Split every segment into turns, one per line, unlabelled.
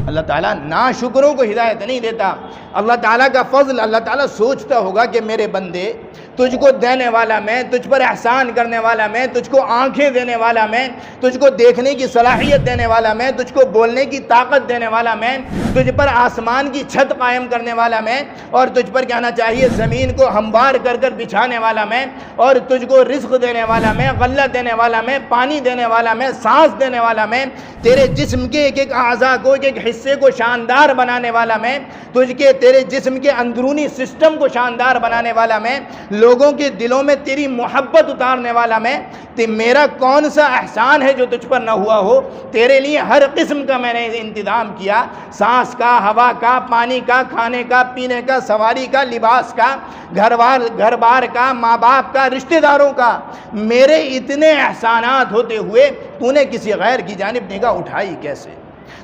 اللہ تعالیٰ ناشکروں کو ہدایت نہیں دیتا۔ اللہ تعالیٰ کا فضل، اللہ تعالیٰ سوچتا ہوگا کہ میرے بندے تجھ کو دینے والا میں، تجھ پر احسان کرنے والا میں، تجھ کو آنکھیں دینے والا میں، تجھ کو دیکھنے کی صلاحیت دینے والا میں، تجھ کو بولنے کی طاقت دینے والا میں، تجھ پر آسمان کی چھت قائم کرنے والا میں، اور تجھ پر کہنا چاہیے زمین کو ہموار کر کر بچھانے والا میں، اور تجھ کو رزق دینے والا میں، غلہ دینے والا میں، پانی دینے والا میں، سانس دینے والا میں، تیرے جسم کے ایک ایک اعضاء کو، ایک ایک حصے کو شاندار بنانے والا میں، تیرے جسم کے اندرونی سسٹم کو شاندار بنانے والا میں، لوگوں کے دلوں میں تیری محبت اتارنے والا میں، میرا کون سا احسان ہے جو تجھ پر نہ ہوا ہو؟ تیرے لیے ہر قسم کا میں نے انتظام کیا، سانس کا، ہوا کا، پانی کا، کھانے کا، پینے کا، سواری کا، لباس کا، گھر بار کا، ماں باپ کا، رشتہ داروں کا۔ میرے اتنے احسانات ہوتے ہوئے تو نے کسی غیر کی جانب نگاہ اٹھائی کیسے؟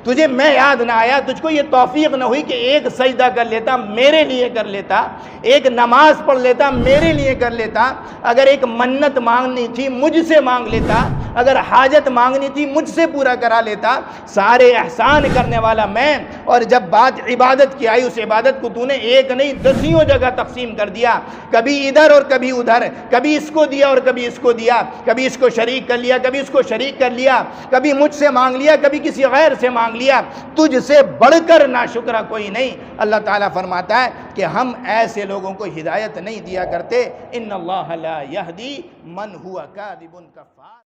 تجھے میں یاد نہ آیا، تجھ کو یہ توفیق نہ ہوئی کہ ایک سجدہ کر لیتا میرے لیے کر لیتا، ایک نماز پڑھ لیتا میرے لیے کر لیتا، اگر ایک منت مانگنی تھی مجھ سے مانگ لیتا، اگر حاجت مانگنی تھی مجھ سے پورا کرا لیتا۔ سارے احسان کرنے والا میں، اور جب بات عبادت کی آئی اس عبادت کو تو نے ایک نہیں دسیوں جگہ تقسیم کر دیا، کبھی ادھر اور کبھی ادھر، کبھی اس کو دیا اور کبھی اس کو دیا، کبھی اس کو شریک کر لیا کبھی اس کو شریک کر لیا، کبھی مجھ سے مانگ لیا کبھی کسی غیر سے مانگ لیا۔ تجھ سے بڑھ کر ناشکرا کوئی نہیں۔ اللہ تعالیٰ فرماتا ہے کہ ہم ایسے لوگوں کو ہدایت نہیں دیا کرتے۔ ان اللہ لا یہدی من ہوا کاذب کفار۔